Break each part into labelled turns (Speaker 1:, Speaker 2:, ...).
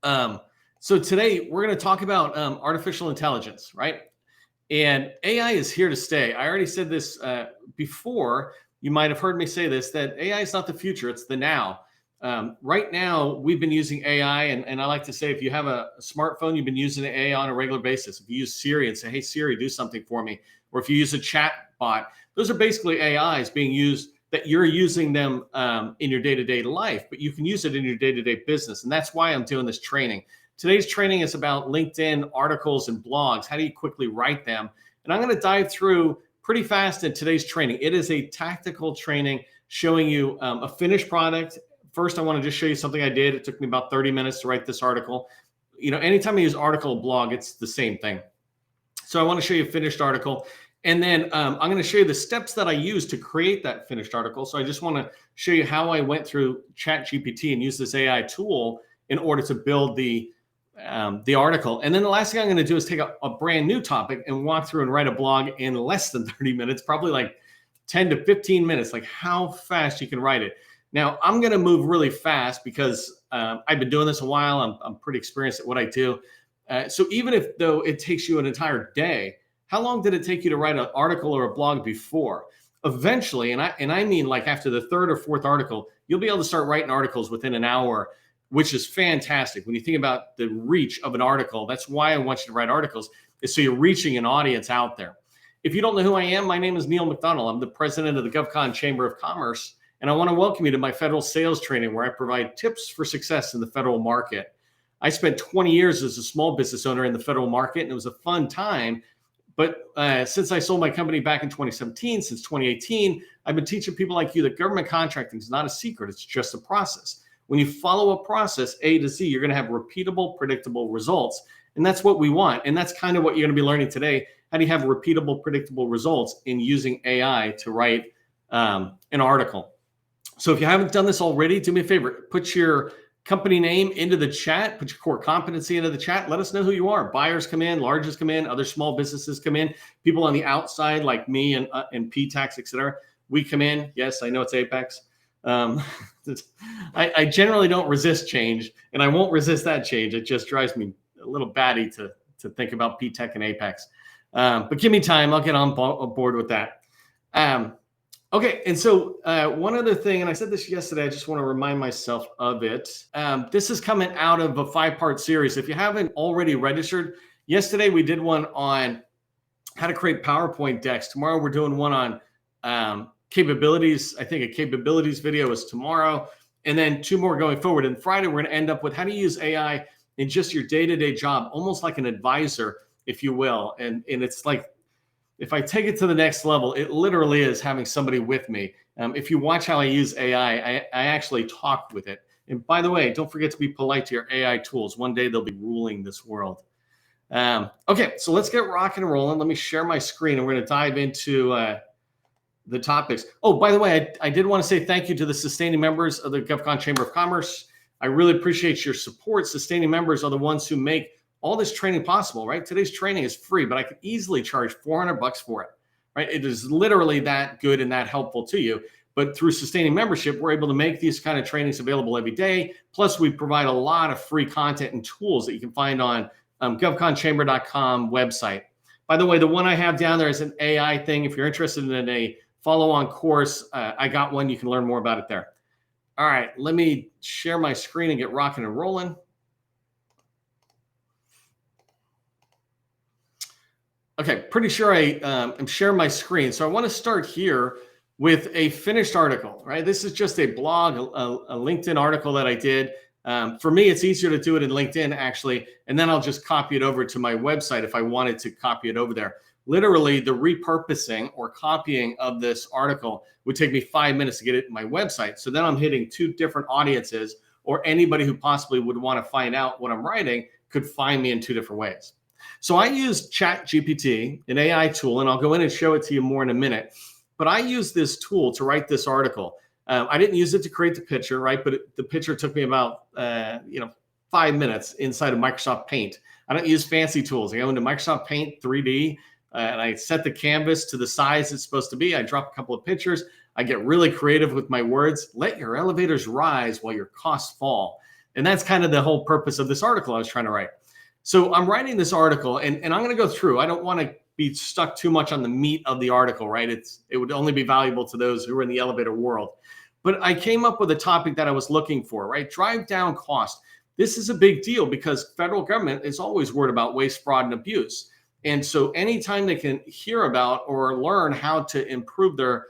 Speaker 1: Um, so today we're going to talk about artificial intelligence, right? And AI is here to stay. I already said this before. You might have heard me say this, that AI is not the future, it's the now. Right now, we've been using AI, and I like to say if you have a smartphone, you've been using AI on a regular basis. If you use Siri and say, hey, Siri, do something for me, or if you use a chat bot, those are basically AIs being used that you're using them in your day-to-day life, but you can use it in your day-to-day business. And that's why I'm doing this training. Today's training is about LinkedIn articles and blogs. How do you quickly write them? And I'm going to dive through pretty fast in today's training. It is a tactical training showing you a finished product. First, I want to just show you something I did. It took me about 30 minutes to write this article. You know, anytime I use article or blog, it's the same thing. So I want to show you a finished article. And then I'm going to show you the steps that I used to create that finished article. So I just want to show you how I went through ChatGPT and use this AI tool in order to build the article. And then the last thing I'm going to do is take a brand new topic and walk through and write a blog in less than 30 minutes, probably like 10 to 15 minutes, like how fast you can write it. Now, I'm going to move really fast because I've been doing this a while. I'm pretty experienced at what I do. So even if though it takes you an entire day, how long did it take you to write an article or a blog before? Eventually, and I mean like after the third or fourth article, you'll be able to start writing articles within an hour, which is fantastic. When you think about the reach of an article, that's why I want you to write articles, is so you're reaching an audience out there. If you don't know who I am, my name is Neil McDonnell. I'm the president of the GovCon Chamber of Commerce, and I want to welcome you to my federal sales training where I provide tips for success in the federal market. I spent 20 years as a small business owner in the federal market, and it was a fun time. But since I sold my company back in 2017, since 2018, I've been teaching people like you that government contracting is not a secret. It's just a process. When you follow a process A to Z, you're going to have repeatable, predictable results. And that's what we want. And that's kind of what you're going to be learning today. How do you have repeatable, predictable results in using AI to write an article? So if you haven't done this already, do me a favor, put your company name into the chat, put your core competency into the chat. Let us know who you are. Buyers come in, larges come in, other small businesses come in, people on the outside like me and PTAX, et cetera. We come in. Yes, I know it's Apex. I generally don't resist change, and I won't resist that change. It just drives me a little batty to think about PTech and Apex. But give me time. I'll get on board with that. Okay, and so one other thing, and I said this yesterday, I just want to remind myself of it. This is coming out of a 5-part series. If you haven't already registered, yesterday we did one on how to create PowerPoint decks. Tomorrow we're doing one on capabilities. I think a capabilities video is tomorrow, and then 2 more going forward. And Friday we're going to end up with how to use AI in just your day-to-day job, almost like an advisor, if you will. And it's like, if I take it to the next level, it literally is having somebody with me. If you watch how I use AI, I actually talk with it. And by the way, don't forget to be polite to your AI tools. One day they'll be ruling this world. Okay, so let's get rocking and rolling. Let me share my screen, and we're going to dive into the topics. Oh, by the way, I did want to say thank you to the sustaining members of the GovCon Chamber of Commerce. I really appreciate your support. Sustaining members are the ones who make all this training possible, right? Today's training is free, but I could easily charge $400 for it, right? It is literally that good and that helpful to you. But through sustaining membership, we're able to make these kind of trainings available every day. Plus, we provide a lot of free content and tools that you can find on govconchamber.com website. By the way, the one I have down there is an AI thing. If you're interested in a follow-on course, I got one. You can learn more about it there. All right, let me share my screen and get rocking and rolling. Okay, pretty sure I am sharing my screen. So I want to start here with a finished article, right? This is just a blog, a LinkedIn article that I did. For me, it's easier to do it in LinkedIn, actually, and then I'll just copy it over to my website if I wanted to copy it over there. Literally, the repurposing or copying of this article would take me 5 minutes to get it to my website. So then I'm hitting 2 different audiences, or anybody who possibly would want to find out what I'm writing could find me in 2 different ways. So I use ChatGPT, an AI tool, and I'll go in and show it to you more in a minute. But I use this tool to write this article. I didn't use it to create the picture, right? But the picture took me about 5 minutes inside of Microsoft Paint. I don't use fancy tools. I go into Microsoft Paint 3D, and I set the canvas to the size it's supposed to be. I drop a couple of pictures. I get really creative with my words. Let your elevators rise while your costs fall. And that's kind of the whole purpose of this article I was trying to write. So I'm writing this article, and I'm going to go through. I don't want to be stuck too much on the meat of the article, right? It would only be valuable to those who are in the elevator world. But I came up with a topic that I was looking for, right? Drive down cost. This is a big deal because federal government is always worried about waste, fraud, and abuse. And so anytime they can hear about or learn how to improve their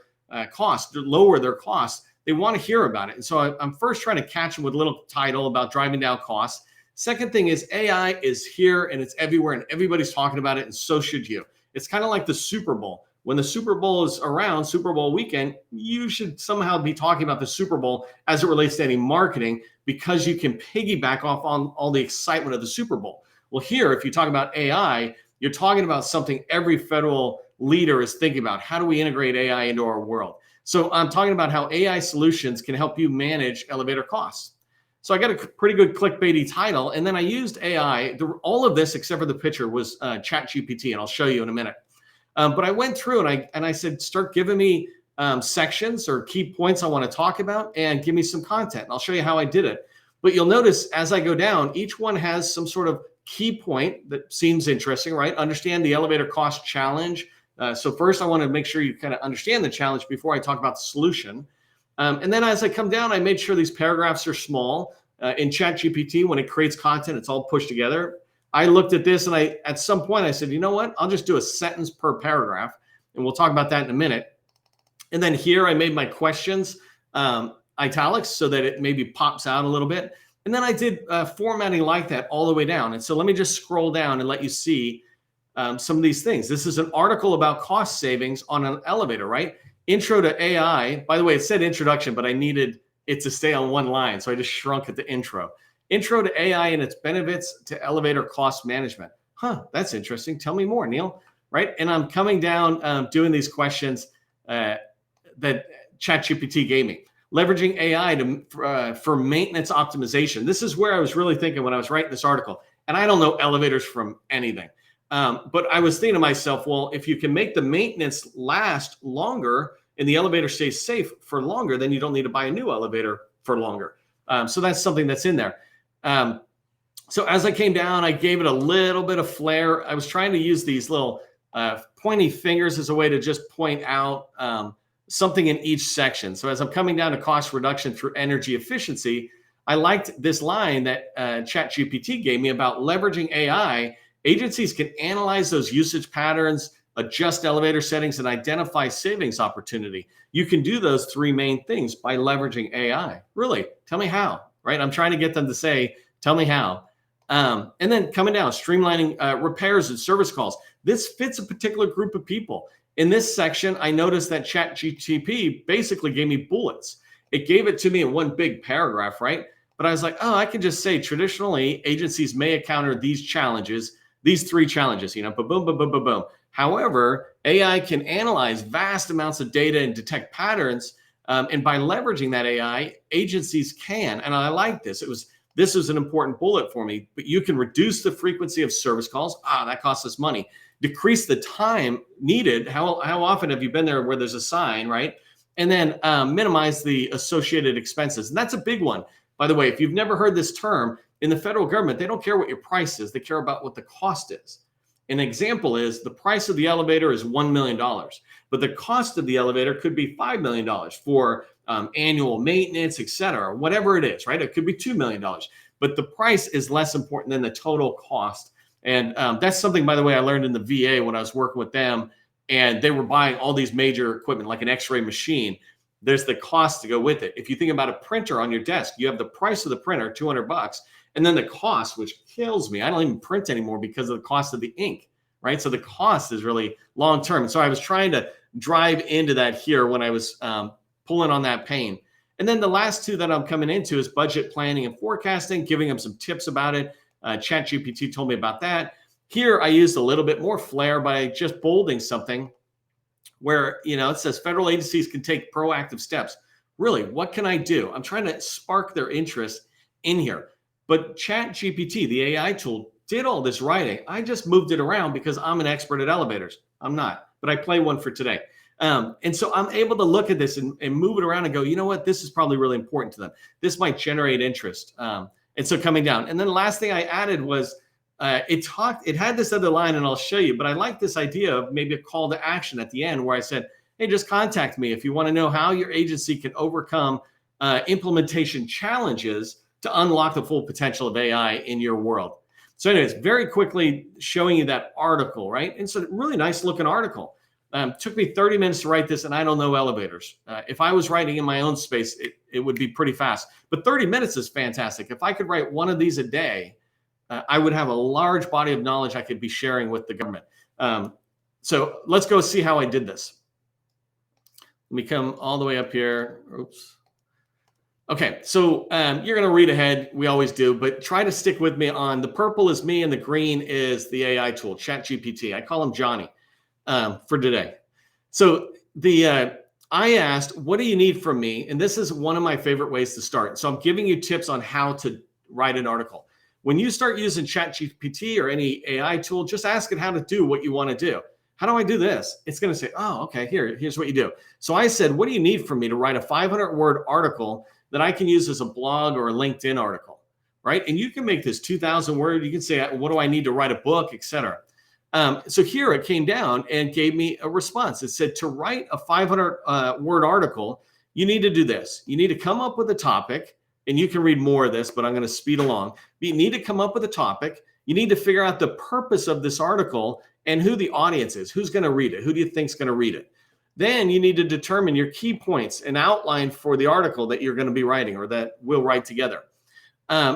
Speaker 1: costs, lower their costs, they want to hear about it. And so I'm first trying to catch them with a little title about driving down costs. Second thing is AI is here and it's everywhere and everybody's talking about it, and so should you. It's kind of like the Super Bowl. When the Super Bowl is around, Super Bowl weekend, you should somehow be talking about the Super Bowl as it relates to any marketing, because you can piggyback off on all the excitement of the Super Bowl. Well, here, if you talk about AI, you're talking about something every federal leader is thinking about. How do we integrate AI into our world? So I'm talking about how AI solutions can help you manage elevator costs. So I got a pretty good clickbaity title, and then I used AI. All of this, except for the picture, was ChatGPT, and I'll show you in a minute. But I went through and I said, start giving me sections or key points I want to talk about, and give me some content. And I'll show you how I did it. But you'll notice as I go down, each one has some sort of key point that seems interesting, right? Understand the elevator cost challenge. So first, I want to make sure you kind of understand the challenge before I talk about the solution. And then as I come down, I made sure these paragraphs are small. In ChatGPT, when it creates content, it's all pushed together. I looked at this, and at some point I said, you know what? I'll just do a sentence per paragraph, and we'll talk about that in a minute. And then here I made my questions italics so that it maybe pops out a little bit. And then I did formatting like that all the way down. And so let me just scroll down and let you see some of these things. This is an article about cost savings on an elevator, right? Intro to AI. By the way, it said introduction, but I needed it to stay on one line, so I just shrunk it to intro. Intro to AI and its benefits to elevator cost management. Huh, that's interesting. Tell me more, Neil. Right? And I'm coming down doing these questions that ChatGPT gave me. Leveraging AI for maintenance optimization. This is where I was really thinking when I was writing this article. And I don't know elevators from anything. But I was thinking to myself, well, if you can make the maintenance last longer and the elevator stays safe for longer, then you don't need to buy a new elevator for longer. So that's something that's in there. So as I came down, I gave it a little bit of flair. I was trying to use these little pointy fingers as a way to just point out something in each section. So as I'm coming down to cost reduction through energy efficiency, I liked this line that ChatGPT gave me about leveraging AI. Agencies can analyze those usage patterns, adjust elevator settings, and identify savings opportunity. You can do those three main things by leveraging AI. Really? Tell me how, right? I'm trying to get them to say, tell me how. And then coming down, streamlining repairs and service calls. This fits a particular group of people. In this section, I noticed that ChatGPT basically gave me bullets. It gave it to me in one big paragraph, right? But I was like, oh, I can just say traditionally agencies may encounter these challenges, these three challenges, boom, boom, boom, boom, boom. However, AI can analyze vast amounts of data and detect patterns. And by leveraging that AI, agencies can, and I like this. This was an important bullet for me, but you can reduce the frequency of service calls. That costs us money. Decrease the time needed. How often have you been there where there's a sign, right? And then minimize the associated expenses. And that's a big one. By the way, if you've never heard this term, in the federal government, they don't care what your price is. They care about what the cost is. An example is the price of the elevator is $1 million, but the cost of the elevator could be $5 million for annual maintenance, et cetera, whatever it is, right? It could be $2 million, but the price is less important than the total cost. And that's something, by the way, I learned in the VA when I was working with them, and they were buying all these major equipment like an X-ray machine. There's the cost to go with it. If you think about a printer on your desk, you have the price of the printer, $200, and then the cost, which kills me. I don't even print anymore because of the cost of the ink, right? So the cost is really long-term. So I was trying to drive into that here when I was pulling on that pain. And then the last two that I'm coming into is budget planning and forecasting, giving them some tips about it. ChatGPT told me about that. Here, I used a little bit more flair by just bolding something where, it says federal agencies can take proactive steps. Really, what can I do? I'm trying to spark their interest in here. But ChatGPT, the AI tool, did all this writing. I just moved it around because I'm an expert at elevators. I'm not, but I play one for today. And so I'm able to look at this and move it around and go, you know what? This is probably really important to them. This might generate interest. And so coming down. And then the last thing I added was it had this other line, and I'll show you, but I like this idea of maybe a call to action at the end where I said, hey, just contact me if you want to know how your agency can overcome implementation challenges to unlock the full potential of AI in your world. So anyways, very quickly showing you that article, right? And it's a really nice looking article. Took me 30 minutes to write this, and I don't know elevators. If I was writing in my own space, it would be pretty fast. But 30 minutes is fantastic. If I could write one of these a day, I would have a large body of knowledge I could be sharing with the government. So let's go see how I did this. Let me come all the way up here. Oops. Okay, so you're going to read ahead. We always do, but try to stick with me on the purple is me and the green is the AI tool, ChatGPT. I call him Johnny for today. So I asked, what do you need from me? And this is one of my favorite ways to start. So I'm giving you tips on how to write an article. When you start using ChatGPT or any AI tool, just ask it how to do what you want to do. How do I do this? It's going to say, oh, okay, here's what you do. So I said, what do you need from me to write a 500-word article that I can use as a blog or a LinkedIn article, right? And you can make this 2,000 word. You can say, what do I need to write a book, etc. So here it came down and gave me a response. It said to write a 500-word article, you need to do this. You need to come up with a topic, and you can read more of this, but I'm going to speed along. But you need to come up with a topic. You need to figure out the purpose of this article and who the audience is. Who's going to read it? Who do you think is going to read it? Then you need to determine your key points and outline for the article that you're going to be writing or that we'll write together.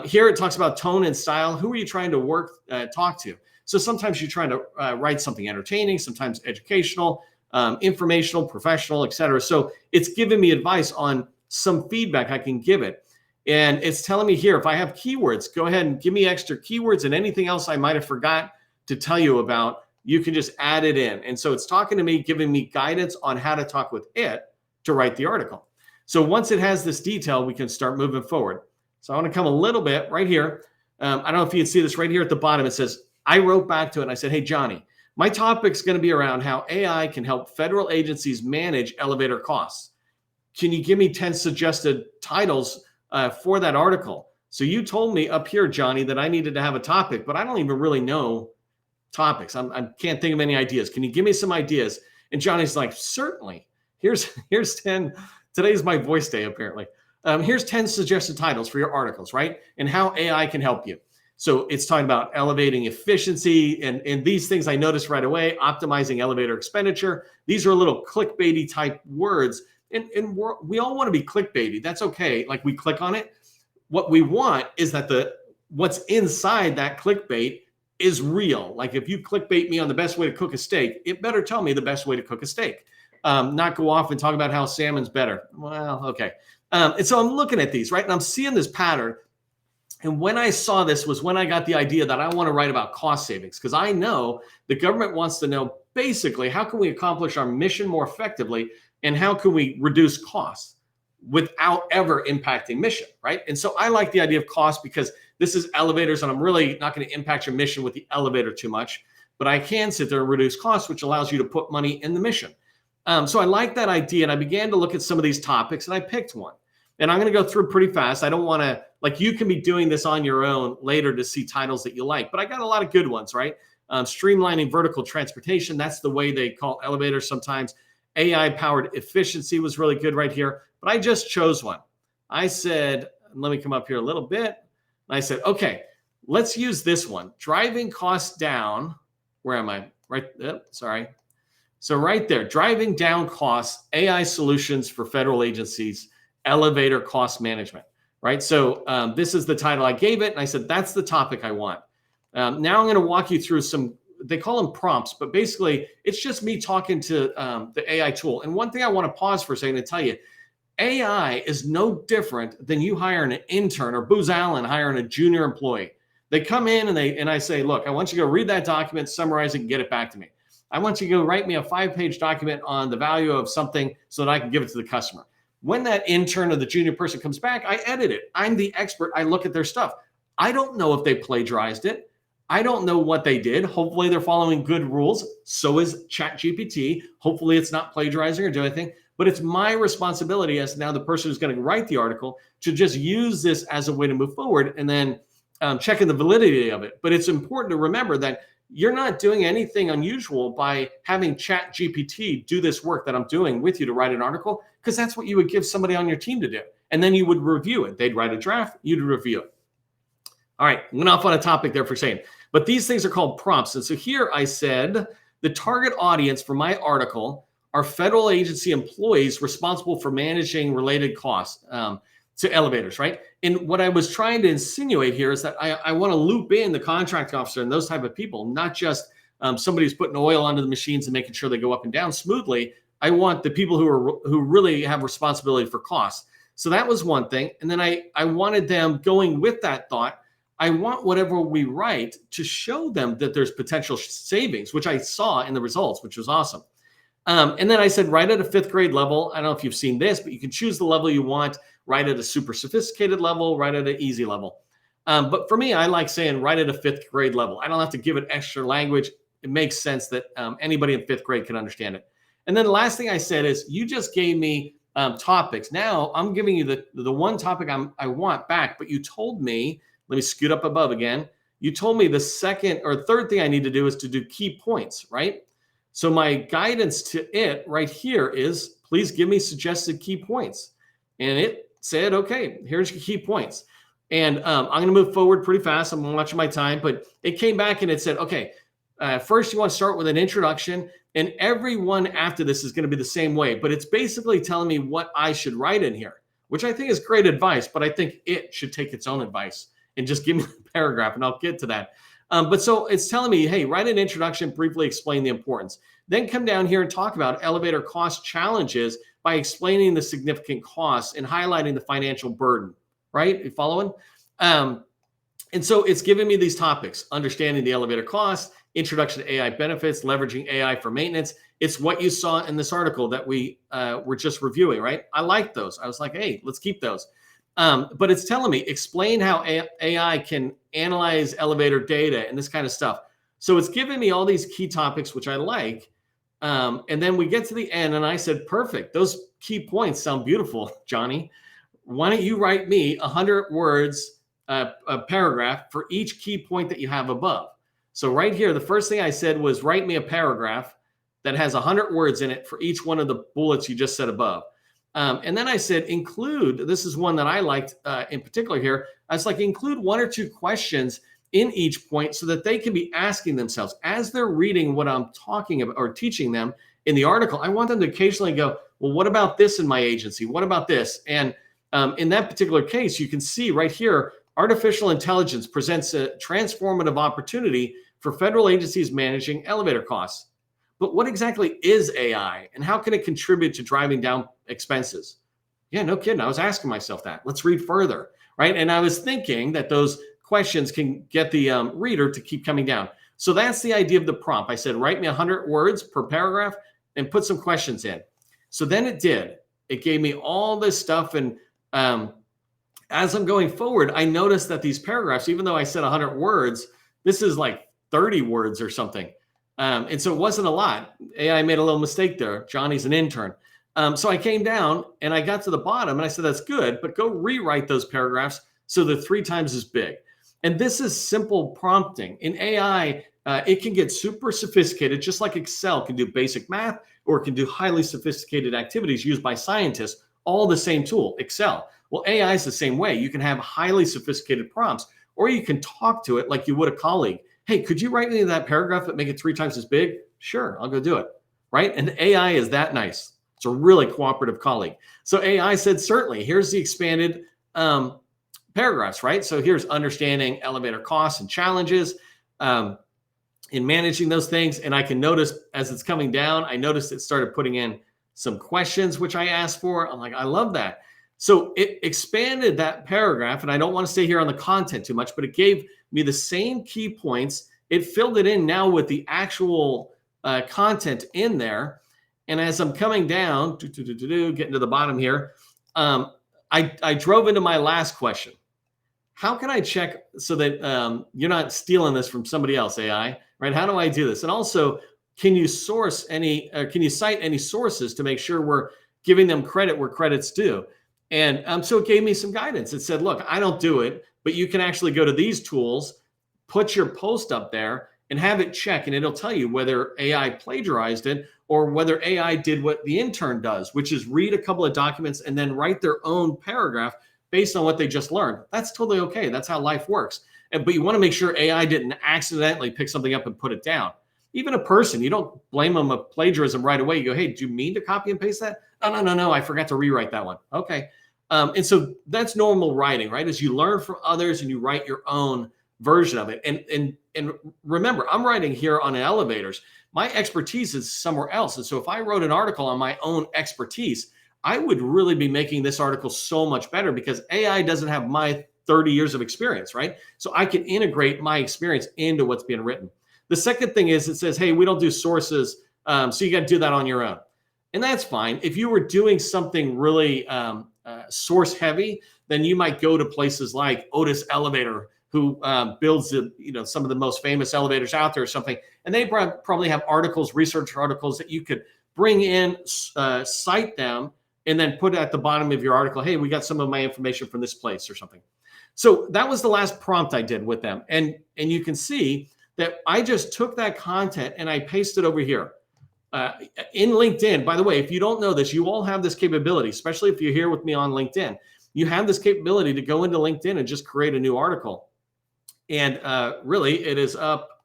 Speaker 1: Here it talks about tone and style. Who are you trying to talk to? So sometimes you're trying to write something entertaining, sometimes educational, informational, professional, etc. So it's giving me advice on some feedback I can give it. And it's telling me here, if I have keywords, go ahead and give me extra keywords and anything else I might have forgot to tell you about, you can just add it in. And so it's talking to me, giving me guidance on how to talk with it to write the article. So once it has this detail, we can start moving forward. So I want to come a little bit right here. I don't know if you can see this right here at the bottom. It says, I wrote back to it and I said, hey, Johnny, my topic's going to be around how AI can help federal agencies manage elevator costs. Can you give me 10 suggested titles for that article? So you told me up here, Johnny, that I needed to have a topic, but I don't even really know topics. I can't think of any ideas. Can you give me some ideas? And Johnny's like, certainly. Here's 10. Today's my voice day, apparently. Here's 10 suggested titles for your articles, right? And how AI can help you. So it's talking about elevating efficiency and these things I noticed right away, optimizing elevator expenditure. These are little clickbaity type words. And we all want to be clickbaity. That's okay. Like we click on it. What we want is that what's inside that clickbait is real. Like if you clickbait me on the best way to cook a steak, it better tell me the best way to cook a steak. Not go off and talk about how salmon's better. Well, okay. And so I'm looking at these, right? And I'm seeing this pattern. And when I saw this was when I got the idea that I want to write about cost savings, because I know the government wants to know basically how can we accomplish our mission more effectively and how can we reduce costs without ever impacting mission, right? And so I like the idea of cost because this is elevators and I'm really not going to impact your mission with the elevator too much, but I can sit there and reduce costs, which allows you to put money in the mission. So I like that idea and I began to look at some of these topics and I picked one. And I'm going to go through pretty fast. I don't want to, like you can be doing this on your own later to see titles that you like, but I got a lot of good ones, right? Streamlining vertical transportation. That's the way they call elevators sometimes. AI-powered efficiency was really good right here, but I just chose one. I said, let me come up here a little bit. I said, okay, let's use this one. Driving costs down. Where am I? Right. Sorry. So right there, driving down costs, AI solutions for federal agencies, elevator cost management, right? So this is the title I gave it. And I said, that's the topic I want. Now I'm going to walk you through some, they call them prompts, but basically it's just me talking to the AI tool. And one thing I want to pause for a second to tell you, AI is no different than you hiring an intern or Booz Allen hiring a junior employee. They come in and I say, look, I want you to go read that document, summarize it, and get it back to me. I want you to go write me a 5-page document on the value of something so that I can give it to the customer. When that intern or the junior person comes back, I edit it. I'm the expert. I look at their stuff. I don't know if they plagiarized it. I don't know what they did. Hopefully they're following good rules. So is ChatGPT. Hopefully it's not plagiarizing or doing anything. but it's my responsibility as now the person who's going to write the article to just use this as a way to move forward and then checking the validity of it. But it's important to remember that you're not doing anything unusual by having ChatGPT do this work that I'm doing with you to write an article, because that's what you would give somebody on your team to do. And then you would review it. They'd write a draft, you'd review it. All right, went off on a topic there for a second. But these things are called prompts. And so here I said the target audience for my article are federal agency employees responsible for managing related costs to elevators, right? And what I was trying to insinuate here is that I want to loop in the contract officer and those type of people, not just somebody who's putting oil onto the machines and making sure they go up and down smoothly. I want the people who really have responsibility for costs. So that was one thing. And then I wanted them going with that thought. I want whatever we write to show them that there's potential savings, which I saw in the results, which was awesome. And then I said, write at a 5th grade level. I don't know if you've seen this, but you can choose the level you want, write at a super sophisticated level, write at an easy level. But for me, I like saying write at a 5th grade level. I don't have to give it extra language. It makes sense that anybody in 5th grade can understand it. And then the last thing I said is, you just gave me topics. Now I'm giving you the one topic I want back, but you told me, let me scoot up above again. You told me the second or third thing I need to do is to do key points, right? So my guidance to it right here is, please give me suggested key points. And it said, okay, here's your key points. And I'm going to move forward pretty fast. I'm watching my time, but it came back and it said, okay, first you want to start with an introduction, and everyone after this is going to be the same way, but it's basically telling me what I should write in here, which I think is great advice, but I think it should take its own advice and just give me the paragraph, and I'll get to that. But so it's telling me, hey, write an introduction, briefly explain the importance. Then come down here and talk about elevator cost challenges by explaining the significant costs and highlighting the financial burden, right? You following? And so it's giving me these topics: understanding the elevator costs, introduction to AI benefits, leveraging AI for maintenance. It's what you saw in this article that we were just reviewing, right? I like those. I was like, hey, let's keep those. But it's telling me, explain how AI can analyze elevator data and this kind of stuff. So it's giving me all these key topics, which I like. And then we get to the end and I said, perfect. Those key points sound beautiful, Johnny. Why don't you write me 100 words, a paragraph for each key point that you have above? So right here, the first thing I said was, write me a paragraph that has 100 words in it for each one of the bullets you just said above. And then I said, include, this is one that I liked in particular here. I was like, include 1 or 2 questions in each point so that they can be asking themselves as they're reading what I'm talking about or teaching them in the article. I want them to occasionally go, well, what about this in my agency? What about this? And in that particular case, you can see right here, artificial intelligence presents a transformative opportunity for federal agencies managing elevator costs. But what exactly is AI, and how can it contribute to driving down expenses? Yeah, no kidding. I was asking myself that. Let's read further, right? And I was thinking that those questions can get the reader to keep coming down. So that's the idea of the prompt. I said, write me 100 words per paragraph and put some questions in. So then it did. It gave me all this stuff. And as I'm going forward, I noticed that these paragraphs, even though I said 100 words, this is like 30 words or something. And so it wasn't a lot. AI made a little mistake there. Johnny's an intern. So I came down and I got to the bottom and I said, that's good, but go rewrite those paragraphs so they're 3 times as big. And this is simple prompting. In AI, it can get super sophisticated, just like Excel can do basic math or it can do highly sophisticated activities used by scientists, all the same tool, Excel. Well, AI is the same way. You can have highly sophisticated prompts, or you can talk to it like you would a colleague. Hey, could you write me that paragraph but make it 3 times as big? Sure, I'll go do it, right? And AI is that nice. It's a really cooperative colleague. So AI said, certainly. Here's the expanded paragraphs, right? So here's understanding elevator costs and challenges in managing those things. And I can notice as it's coming down, I noticed it started putting in some questions, which I asked for. I'm like, I love that. So it expanded that paragraph, and I don't want to stay here on the content too much, but it gave me the same key points. It filled it in now with the actual content in there. And as I'm coming down, getting to the bottom here, I drove into my last question. How can I check so that you're not stealing this from somebody else, AI, right? How do I do this? And also, can you cite any sources to make sure we're giving them credit where credit's due. And so it gave me some guidance. It said, look, I don't do it, but you can actually go to these tools, put your post up there, and have it check, and it'll tell you whether AI plagiarized it or whether AI did what the intern does, which is read a couple of documents and then write their own paragraph based on what they just learned. That's totally okay. That's how life works. But you want to make sure AI didn't accidentally pick something up and put it down. Even a person, you don't blame them of plagiarism right away. You go, hey, do you mean to copy and paste that? No, I forgot to rewrite that one. Okay. And so that's normal writing, right? As you learn from others and you write your own version of it. And remember, I'm writing here on elevators. My expertise is somewhere else. And so if I wrote an article on my own expertise, I would really be making this article so much better because AI doesn't have my 30 years of experience, right? So I can integrate my experience into what's being written. The second thing is it says, hey, we don't do sources. So you got to do that on your own. And that's fine. If you were doing something really source heavy, then you might go to places like Otis Elevator, who builds some of the most famous elevators out there or something. And they probably have articles, research articles that you could bring in, cite them, and then put at the bottom of your article, hey, we got some of my information from this place or something. So that was the last prompt I did with them. And you can see that I just took that content and I pasted over here. In LinkedIn, by the way, if you don't know this, you all have this capability, especially if you're here with me on LinkedIn. You have this capability to go into LinkedIn and just create a new article. And really, it is up.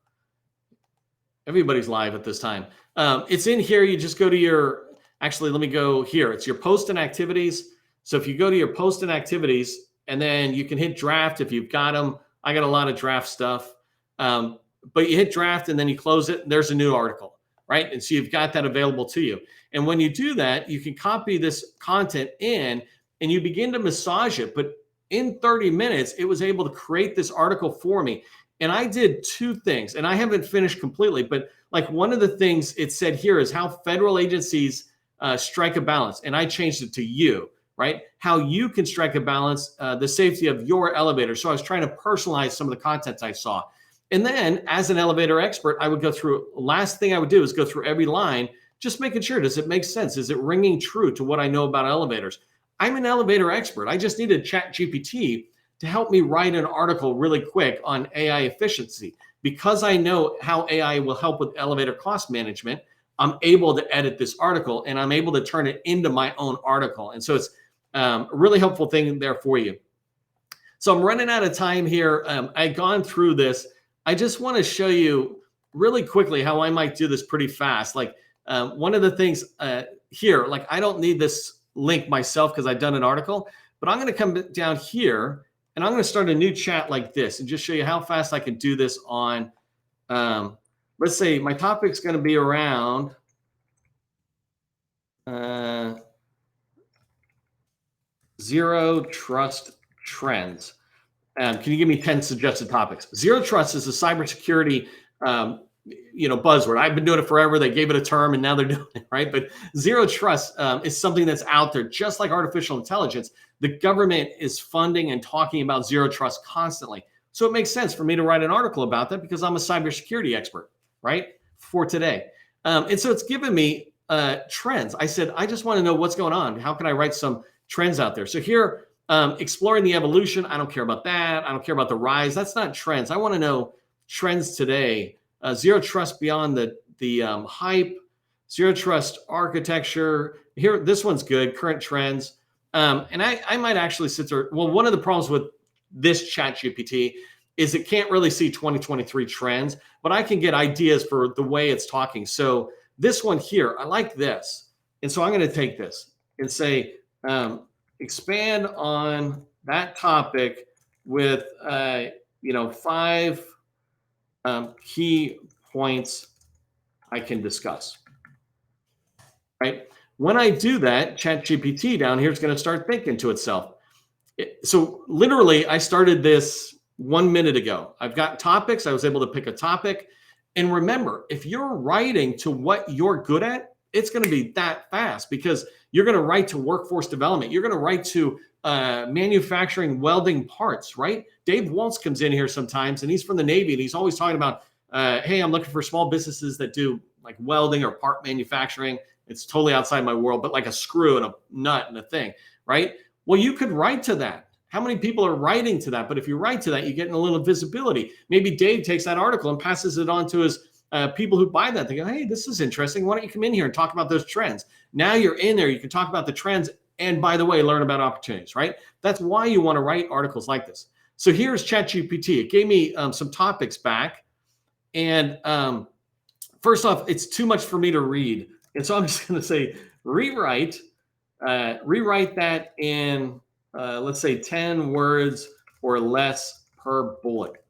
Speaker 1: Everybody's live at this time. It's in here. You just go to your, actually, let me go here. It's your post and activities. So if you go to your post and activities, and then you can hit draft if you've got them. I got a lot of draft stuff. But you hit draft and then you close it. And there's a new article, right? And so you've got that available to you. And when you do that, you can copy this content in and you begin to massage it. But in 30 minutes, it was able to create this article for me. And I did two things, and I haven't finished completely, but like one of the things it said here is how federal agencies strike a balance. And I changed it to you, right? How you can strike a balance, the safety of your elevator. So I was trying to personalize some of the content I saw. And then as an elevator expert, I would go through, last thing I would do is go through every line, just making sure, does it make sense? Is it ringing true to what I know about elevators? I'm an elevator expert. I just needed ChatGPT to help me write an article really quick on AI efficiency. Because I know how AI will help with elevator cost management, I'm able to edit this article and I'm able to turn it into my own article. And so it's a really helpful thing there for you. So I'm running out of time here. I've gone through this. I just want to show you really quickly how I might do this pretty fast. Like one of the things here, like I don't need this link myself because I've done an article, but I'm going to come down here and I'm going to start a new chat like this and just show you how fast I can do this on, let's say my topic's going to be around zero trust trends. Can you give me 10 suggested topics? Zero trust is a cybersecurity buzzword. I've been doing it forever. They gave it a term and now they're doing it, right? But zero trust is something that's out there, just like artificial intelligence. The government is funding and talking about zero trust constantly. So it makes sense for me to write an article about that because I'm a cybersecurity expert, right? For today. And so it's given me trends. I said, I just want to know what's going on. How can I write some trends out there? So here, exploring the evolution. I don't care about that. I don't care about the rise. That's not trends. I want to know trends today. Zero trust beyond the hype, zero trust architecture. Here, this one's good. Current trends. And I might actually sit there. Well, one of the problems with this ChatGPT is it can't really see 2023 trends, but I can get ideas for the way it's talking. So this one here, I like this. And so I'm going to take this and say, expand on that topic with, 5 key points I can discuss, right? When I do that, ChatGPT down here is going to start thinking to itself. So literally, I started this 1 minute ago. I've got topics. I was able to pick a topic. And remember, if you're writing to what you're good at, it's going to be that fast because you're going to write to workforce development. You're going to write to manufacturing welding parts, right? Dave Waltz comes in here sometimes and he's from the Navy and he's always talking about, hey, I'm looking for small businesses that do like welding or part manufacturing. It's totally outside my world, but like a screw and a nut and a thing, right? Well, you could write to that. How many people are writing to that? But if you write to that, you get a little visibility. Maybe Dave takes that article and passes it on to his people who buy that. They go, hey, this is interesting. Why don't you come in here and talk about those trends? Now you're in there. You can talk about the trends. And by the way, learn about opportunities, right? That's why you want to write articles like this. So here's ChatGPT. It gave me some topics back. And first off, it's too much for me to read. And so I'm just going to say, rewrite that in, let's say 10 words or less per bullet.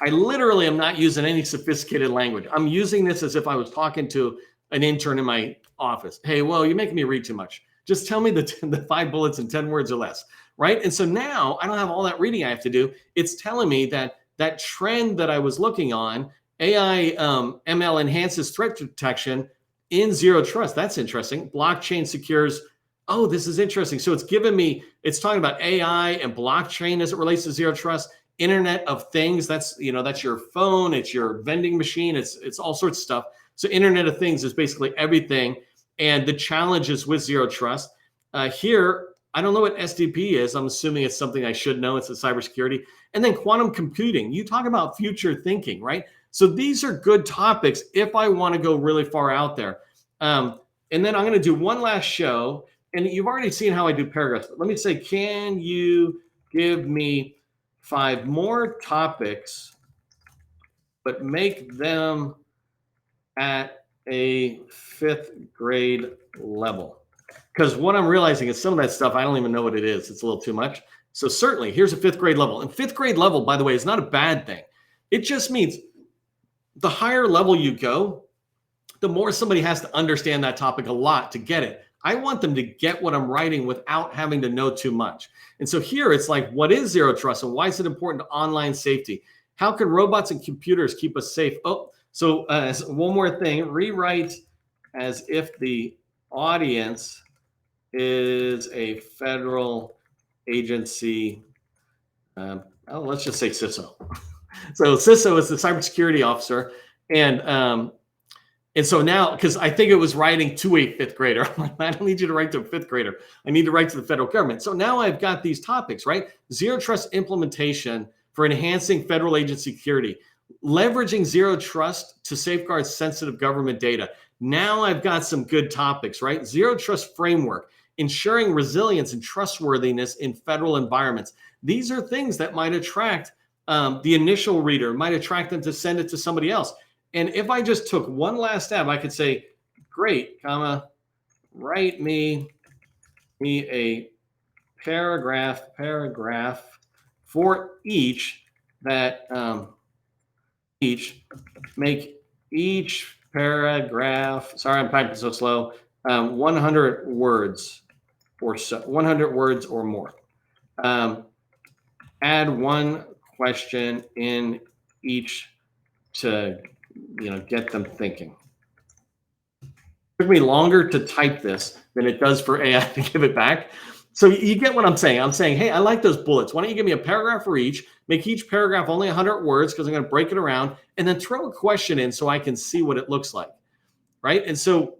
Speaker 1: I literally am not using any sophisticated language. I'm using this as if I was talking to an intern in my office. Hey, well, you're making me read too much. Just tell me the 5 bullets in 10 words or less, right? And so now I don't have all that reading I have to do. It's telling me that that trend that I was looking on, AI ML enhances threat detection in zero trust. That's interesting. Blockchain secures. Oh, this is interesting. So it's giving me, it's talking about AI and blockchain as it relates to zero trust. Internet of Things, that's your phone, it's your vending machine, it's all sorts of stuff. So Internet of Things is basically everything. And the challenges with zero trust. Here, I don't know what SDP is. I'm assuming it's something I should know. It's a cybersecurity. And then quantum computing. You talk about future thinking, right? So these are good topics if I want to go really far out there. And then I'm going to do one last show. And you've already seen how I do paragraphs. Let me say, can you give me 5 more topics, but make them at a 5th grade level? Because what I'm realizing is some of that stuff, I don't even know what it is. It's a little too much. So certainly here's a 5th grade level. And 5th grade level, by the way, is not a bad thing. It just means the higher level you go, the more somebody has to understand that topic a lot to get it. I want them to get what I'm writing without having to know too much. And so here it's like, what is zero trust and why is it important to online safety? How can robots and computers keep us safe? Oh, so one more thing, rewrite as if the audience is a federal agency. Let's just say CISO. So CISO is the cybersecurity officer. And so now, because I think it was writing to a 5th grader, I'm like, I don't need you to write to a 5th grader. I need to write to the federal government. So now I've got these topics, right? Zero trust implementation for enhancing federal agency security, leveraging zero trust to safeguard sensitive government data. Now I've got some good topics, right? Zero trust framework, ensuring resilience and trustworthiness in federal environments. These are things that might attract the initial reader, might attract them to send it to somebody else. And if I just took one last step, I could say, great, comma, write me a paragraph for each that make each paragraph, sorry, I'm typing so slow, 100 words or so, 100 words or more. Add one question in each to get them thinking. It took me longer to type this than it does for AI to give it back. So you get what I'm saying. I'm saying, hey, I like those bullets. Why don't you give me a paragraph for each, make each paragraph only 100 words because I'm going to break it around, and then throw a question in so I can see what it looks like, right? And so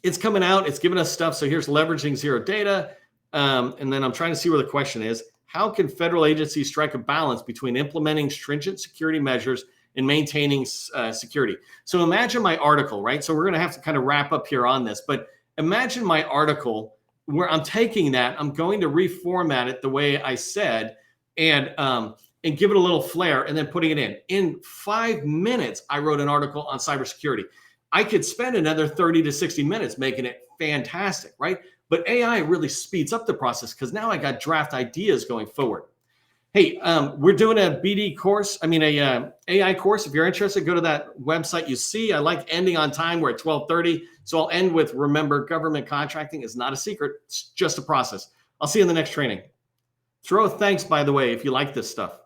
Speaker 1: it's coming out. It's giving us stuff. So here's leveraging zero data. And then I'm trying to see where the question is. How can federal agencies strike a balance between implementing stringent security measures and maintaining security? So imagine my article, right? So we're going to have to kind of wrap up here on this, but imagine my article where I'm taking that, I'm going to reformat it the way I said, and give it a little flair, and then putting it in. In 5 minutes, I wrote an article on cybersecurity. I could spend another 30 to 60 minutes making it fantastic, right? But AI really speeds up the process because now I got draft ideas going forward. Hey, we're doing a BD course. A AI course. If you're interested, go to that website you see. I like ending on time. We're at 12:30. So I'll end with, remember, government contracting is not a secret. It's just a process. I'll see you in the next training. Throw a thanks, by the way, if you like this stuff.